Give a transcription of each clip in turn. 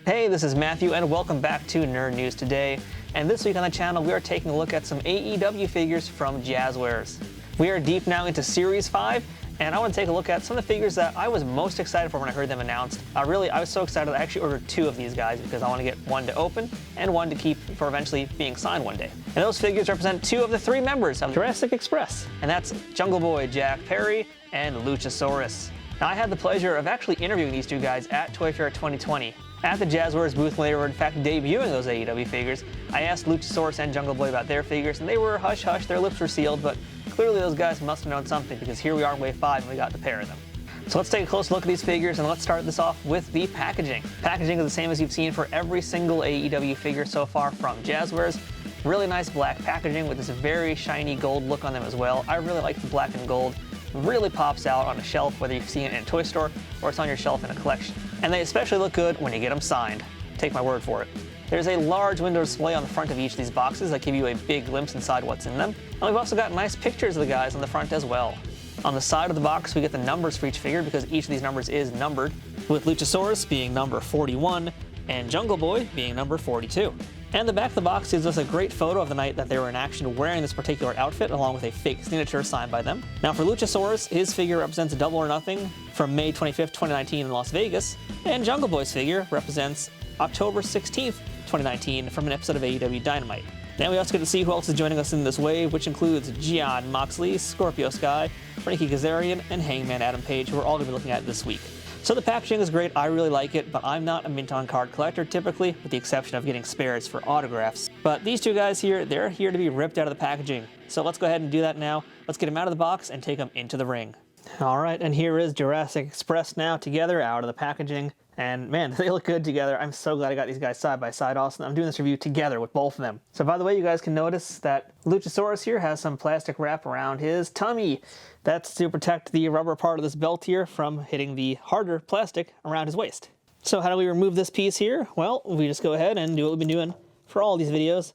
Hey, this is Matthew, and welcome back to Nerd News Today. And this week on the channel, we are taking a look at some AEW figures from Jazzwares. We are deep now into Series 5, and I want to take a look at some of the figures that I was most excited for when I heard them announced. I was so excited I actually ordered 2 of these guys because I want to get one to open and one to keep for eventually being signed one day. And those figures represent 2 of the 3 members of Jurassic Express, and that's Jungle Boy Jack Perry and Luchasaurus. Now, I had the pleasure of actually interviewing these 2 guys at Toy Fair 2020. At the Jazzwares booth when they were in fact debuting those AEW figures, I asked Luchasaurus and Jungle Boy about their figures, and they were hush-hush, their lips were sealed, but clearly those guys must have known something because here we are in Wave 5 and we got the pair of them. So let's take a close look at these figures and let's start this off with the packaging. Packaging is the same as you've seen for every single AEW figure so far from Jazzwares. Really nice black packaging with this very shiny gold look on them as well. I really like the black and gold. Really pops out on a shelf, whether you've seen it in a toy store or it's on your shelf in a collection. And they especially look good when you get them signed. Take my word for it. There's a large window display on the front of each of these boxes that give you a big glimpse inside what's in them. And we've also got nice pictures of the guys on the front as well. On the side of the box, we get the numbers for each figure because each of these numbers is numbered, with Luchasaurus being number 41 and Jungle Boy being number 42. And the back of the box gives us a great photo of the night that they were in action wearing this particular outfit, along with a fake signature signed by them. Now for Luchasaurus, his figure represents Double or Nothing from May 25th, 2019 in Las Vegas, and Jungle Boy's figure represents October 16th, 2019 from an episode of AEW Dynamite. Then we also get to see who else is joining us in this wave, which includes Jon Moxley, Scorpio Sky, Frankie Kazarian, and Hangman Adam Page, who we're all going to be looking at this week. So the packaging is great, I really like it, but I'm not a mint on card collector typically, with the exception of getting spares for autographs. But these 2 guys here, they're here to be ripped out of the packaging. So let's go ahead and do that now. Let's get them out of the box and take them into the ring. All right, and here is Jurassic Express now together out of the packaging. And man, they look good together. I'm so glad I got these guys side by side also. I'm doing this review together with both of them. So by the way, you guys can notice that Luchasaurus here has some plastic wrap around his tummy. That's to protect the rubber part of this belt here from hitting the harder plastic around his waist. So how do we remove this piece here? Well, we just go ahead and do what we've been doing for all these videos.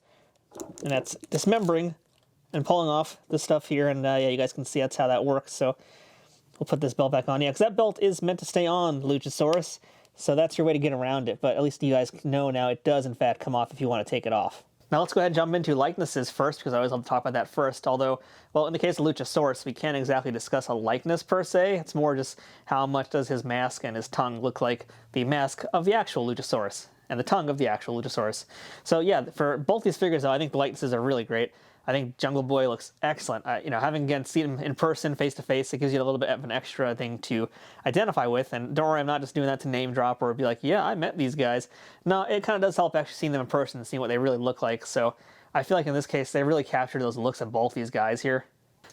And that's dismembering and pulling off this stuff here. And yeah, you guys can see that's how that works. So we'll put this belt back on. Yeah, because that belt is meant to stay on Luchasaurus. So that's your way to get around it, but at least you guys know now it does in fact come off if you want to take it off. Now let's go ahead and jump into likenesses first, because I always love to talk about that first, although, well, in the case of Luchasaurus, we can't exactly discuss a likeness per se. It's more just how much does his mask and his tongue look like the mask of the actual Luchasaurus, and the tongue of the actual Luchasaurus. So yeah, for both these figures, though, I think the likenesses are really great. I think Jungle Boy looks excellent. Having again seen him in person, face to face, it gives you a little bit of an extra thing to identify with. And don't worry, I'm not just doing that to name drop or be like, yeah, I met these guys. No, it kind of does help actually seeing them in person and seeing what they really look like. So I feel like in this case, they really captured those looks of both these guys here.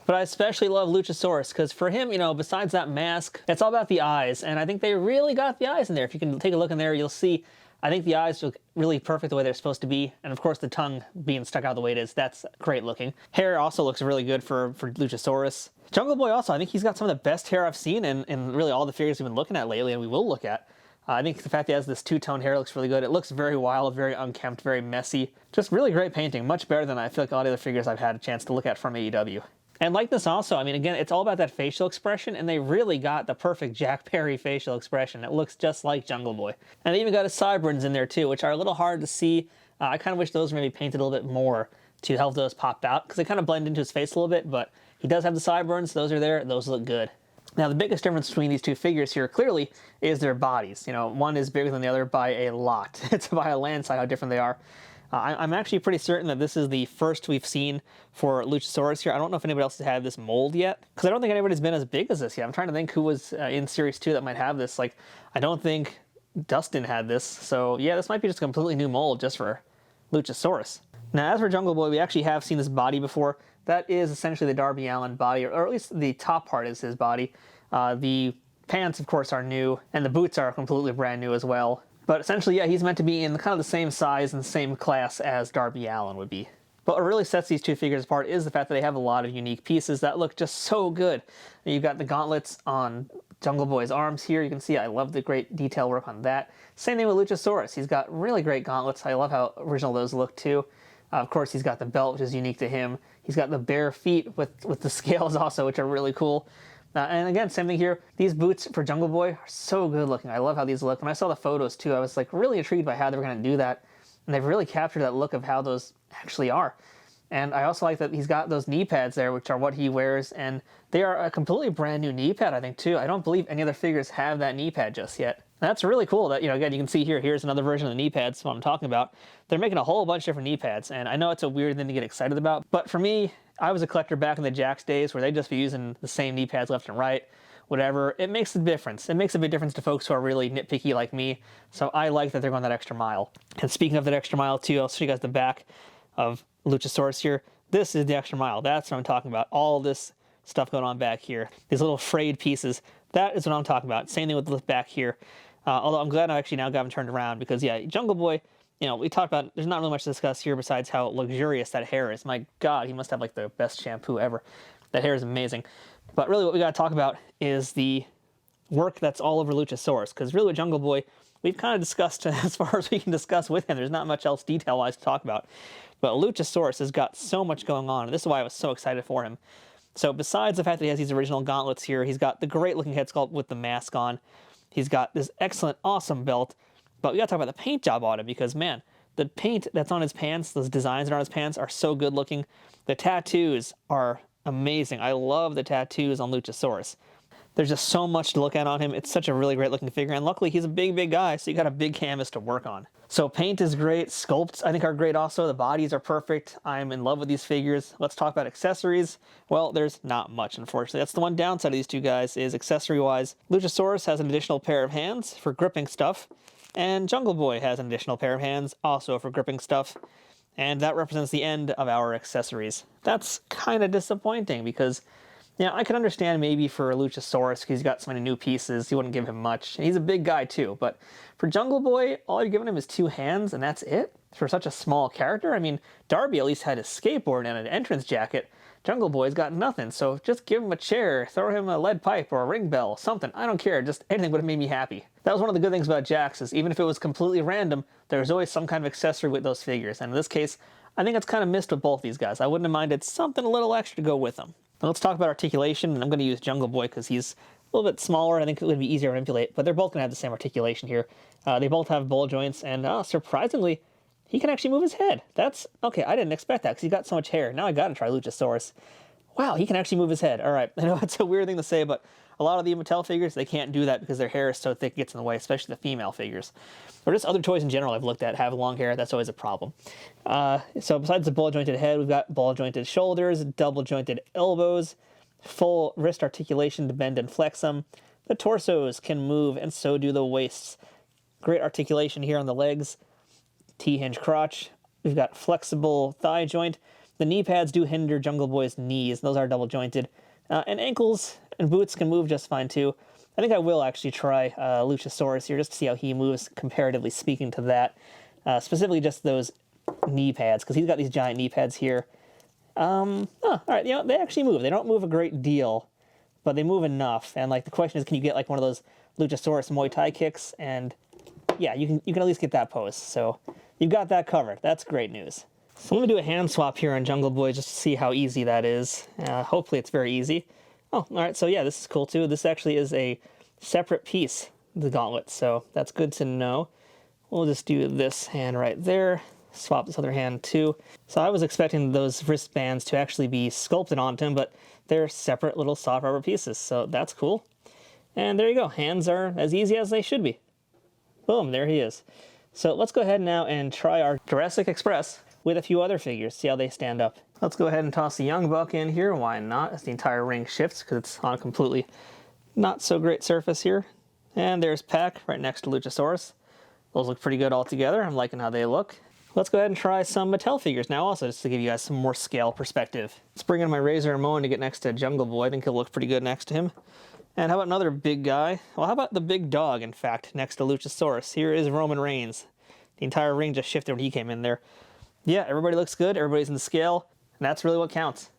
But I especially love Luchasaurus because for him, besides that mask, it's all about the eyes. And I think they really got the eyes in there. If you can take a look in there, you'll see I think the eyes look really perfect the way they're supposed to be, and of course the tongue being stuck out the way it is, that's great looking. Hair also looks really good for Luchasaurus. Jungle Boy also, I think he's got some of the best hair I've seen in really all the figures we've been looking at lately, and we will look at. I think the fact that he has this 2-tone hair looks really good. It looks very wild, very unkempt, very messy. Just really great painting, much better than I feel like all the other figures I've had a chance to look at from AEW. And like this also, I mean, again, it's all about that facial expression, and they really got the perfect Jack Perry facial expression. It looks just like Jungle Boy. And they even got his sideburns in there too, which are a little hard to see. I kind of wish those were maybe painted a little bit more to help those pop out, because they kind of blend into his face a little bit, but he does have the sideburns, those are there, those look good. Now the biggest difference between these 2 figures here clearly is their bodies. One is bigger than the other by a lot. It's by a landslide how different they are. I'm actually pretty certain that this is the first we've seen for Luchasaurus here. I don't know if anybody else has had this mold yet, because I don't think anybody's been as big as this yet. I'm trying to think who was in Series 2 that might have this. Like, I don't think Dustin had this. So yeah, this might be just a completely new mold just for Luchasaurus. Now, as for Jungle Boy, we actually have seen this body before. That is essentially the Darby Allin body, or at least the top part is his body. The pants, of course, are new, and the boots are completely brand new as well. But essentially, yeah, he's meant to be in kind of the same size and same class as Darby Allin would be. But what really sets these 2 figures apart is the fact that they have a lot of unique pieces that look just so good. You've got the gauntlets on Jungle Boy's arms here. You can see I love the great detail work on that. Same thing with Luchasaurus. He's got really great gauntlets. I love how original those look too. Of course, he's got the belt, which is unique to him. He's got the bare feet with the scales also, which are really cool. And again, same thing here. These boots for Jungle Boy are so good looking. I love how these look. When I saw the photos too, I was like really intrigued by how they were going to do that. And they've really captured that look of how those actually are. And I also like that he's got those knee pads there, which are what he wears. And they are a completely brand new knee pad, I think, too. I don't believe any other figures have that knee pad just yet. That's really cool that, again, you can see here's another version of the knee pads, what I'm talking about. They're making a whole bunch of different knee pads, and I know it's a weird thing to get excited about, but for me, I was a collector back in the Jakks days where they'd just be using the same knee pads left and right, whatever. It makes a difference. It makes a big difference to folks who are really nitpicky like me, so I like that they're going that extra mile. And speaking of that extra mile, too, I'll show you guys the back of Luchasaurus here. This is the extra mile. That's what I'm talking about. All this stuff going on back here. These little frayed pieces. That is what I'm talking about. Same thing with the back here. Although I'm glad I actually now got him turned around because, yeah, Jungle Boy, we talked about, there's not really much to discuss here besides how luxurious that hair is. My God, he must have like the best shampoo ever. That hair is amazing. But really what we got to talk about is the work that's all over Luchasaurus, because really with Jungle Boy, we've kind of discussed as far as we can discuss with him. There's not much else detail-wise to talk about. But Luchasaurus has got so much going on, and this is why I was so excited for him. So besides the fact that he has these original gauntlets here, he's got the great-looking head sculpt with the mask on. He's got this excellent, awesome belt. But we got to talk about the paint job on him because, man, the paint that's on his pants, those designs that are on his pants are so good-looking. The tattoos are amazing. I love the tattoos on Luchasaurus. There's just so much to look at on him. It's such a really great looking figure, and luckily he's a big guy, so you got a big canvas to work on. So paint is great. Sculpts, I think, are great also. The bodies are perfect. I'm in love with these figures. Let's talk about accessories. Well, there's not much, unfortunately. That's the one downside of these two guys, is accessory-wise. Luchasaurus has an additional pair of hands for gripping stuff, and Jungle Boy has an additional pair of hands also for gripping stuff. And that represents the end of our accessories. That's kind of disappointing because, I could understand maybe for Luchasaurus, because he's got so many new pieces, you wouldn't give him much. And he's a big guy too, but for Jungle Boy, all you're giving him is 2 hands, and that's it? For such a small character? I mean, Darby at least had his skateboard and an entrance jacket. Jungle Boy's got nothing, so just give him a chair, throw him a lead pipe or a ring bell, something. I don't care, just anything would have made me happy. That was one of the good things about Jakks, is even if it was completely random, there was always some kind of accessory with those figures, and in this case, I think it's kind of missed with both these guys. I wouldn't have minded something a little extra to go with them. Now let's talk about articulation, and I'm going to use Jungle Boy because he's a little bit smaller, and I think it would be easier to manipulate, but they're both going to have the same articulation here. They both have ball joints, and surprisingly, he can actually move his head. That's, okay, I didn't expect that because he's got so much hair. Now I got to try Luchasaurus. Wow, he can actually move his head. All right, I know it's a weird thing to say, but a lot of the Mattel figures, they can't do that because their hair is so thick it gets in the way, especially the female figures. Or just other toys in general I've looked at have long hair. That's always a problem. So besides the ball-jointed head, we've got ball-jointed shoulders, double-jointed elbows, full wrist articulation to bend and flex them. The torsos can move, and so do the waists. Great articulation here on the legs. T-hinge crotch. We've got flexible thigh joint. The knee pads do hinder Jungle Boy's knees. Those are double-jointed. And ankles and boots can move just fine, too. I think I will actually try Luchasaurus here just to see how he moves, comparatively speaking to that. Specifically just those knee pads, because he's got these giant knee pads here. All right, they actually move. They don't move a great deal, but they move enough. And, the question is, can you get, one of those Luchasaurus Muay Thai kicks? And, yeah, you can at least get that pose. So you've got that covered. That's great news. So I'm going to do a hand swap here on Jungle Boy just to see how easy that is. Hopefully it's very easy. Oh, all right, so yeah, this is cool too. This actually is a separate piece, the gauntlet, so that's good to know. We'll just do this hand right there, swap this other hand too. So I was expecting those wristbands to actually be sculpted onto him, but they're separate little soft rubber pieces, so that's cool. And there you go, hands are as easy as they should be. Boom, there he is. So let's go ahead now and try our Jurassic Express with a few other figures, see how they stand up. Let's go ahead and toss the Young Buck in here, why not, as the entire ring shifts, because it's on a completely not so great surface here. And there's Pac right next to Luchasaurus. Those look pretty good all together. I'm liking how they look. Let's go ahead and try some Mattel figures now also, just to give you guys some more scale perspective. Let's bring in my Razor Ramon to get next to Jungle Boy. I think he'll look pretty good next to him. And how about another big guy? Well, how about the big dog, in fact, next to Luchasaurus? Here is Roman Reigns. The entire ring just shifted when he came in there. Yeah, everybody looks good, everybody's in the scale, and that's really what counts.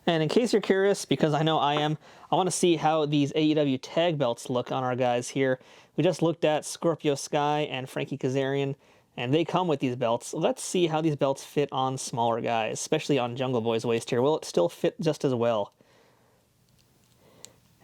And in case you're curious, because I know I am, I want to see how these AEW tag belts look on our guys here. We just looked at Scorpio Sky and Frankie Kazarian, and they come with these belts. Let's see how these belts fit on smaller guys, especially on Jungle Boy's waist here. Will it still fit just as well?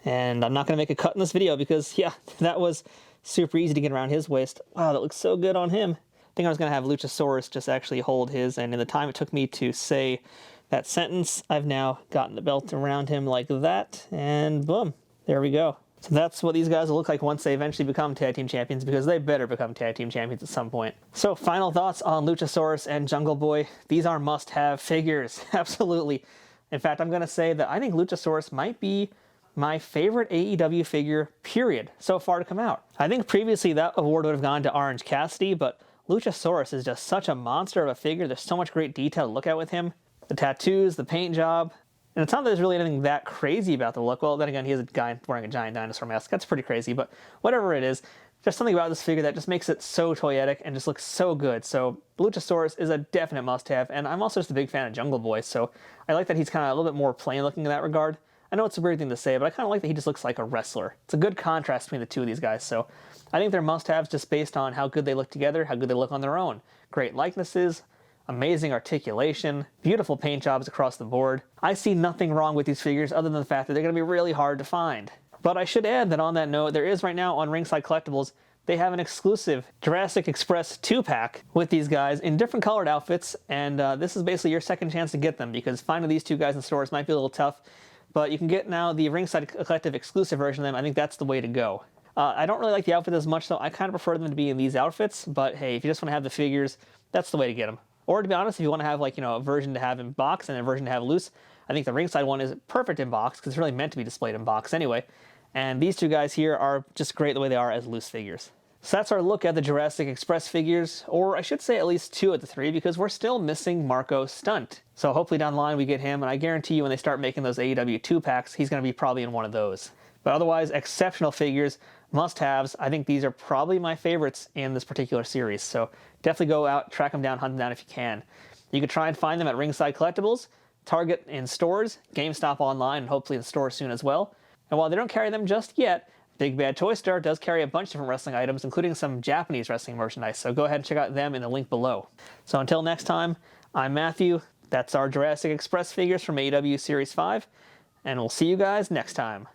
And I'm not going to make a cut in this video because, yeah, that was super easy to get around his waist. Wow, that looks so good on him. I think I was going to have Luchasaurus just actually hold his, and in the time it took me to say that sentence, I've now gotten the belt around him like that, and boom, there we go. So that's what these guys will look like once they eventually become tag team champions, because they better become tag team champions at some point. So final thoughts on Luchasaurus and Jungle Boy. These are must-have figures, absolutely. In fact, I'm going to say that I think Luchasaurus might be my favorite AEW figure, period, so far to come out. I think previously that award would have gone to Orange Cassidy, but Luchasaurus is just such a monster of a figure. There's so much great detail to look at with him. The tattoos, the paint job, and it's not that there's really anything that crazy about the look. Well, then again, he is a guy wearing a giant dinosaur mask. That's pretty crazy, but whatever it is, there's something about this figure that just makes it so toyetic and just looks so good. So Luchasaurus is a definite must-have, and I'm also just a big fan of Jungle Boy, so I like that he's kind of a little bit more plain looking in that regard. I know it's a weird thing to say, but I kind of like that he just looks like a wrestler. It's a good contrast between the two of these guys, so I think they're must-haves just based on how good they look together, how good they look on their own. Great likenesses, amazing articulation, beautiful paint jobs across the board. I see nothing wrong with these figures other than the fact that they're going to be really hard to find. But I should add that on that note, there is right now on Ringside Collectibles, they have an exclusive Jurassic Express 2-pack with these guys in different colored outfits, and this is basically your second chance to get them, because finding these two guys in stores might be a little tough, but you can get now the Ringside Collective exclusive version of them. I think that's the way to go. I don't really like the outfit as much, though. I kind of prefer them to be in these outfits, but hey, if you just want to have the figures, that's the way to get them. Or to be honest, if you want to have like, a version to have in box and a version to have loose, I think the Ringside one is perfect in box because it's really meant to be displayed in box anyway. And these two guys here are just great the way they are as loose figures. So that's our look at the Jurassic Express figures, or I should say at least 2 of the 3, because we're still missing Marco Stunt. So hopefully down the line we get him, and I guarantee you when they start making those AEW 2-packs, he's going to be probably in one of those. But otherwise, exceptional figures, must-haves. I think these are probably my favorites in this particular series, so definitely go out, track them down, hunt them down if you can. You can try and find them at Ringside Collectibles, Target in stores, GameStop online, and hopefully in stores soon as well. And while they don't carry them just yet, Big Bad Toy Store does carry a bunch of different wrestling items, including some Japanese wrestling merchandise, so go ahead and check out them in the link below. So until next time, I'm Matthew. That's our Jurassic Express figures from AEW Series 5, and we'll see you guys next time.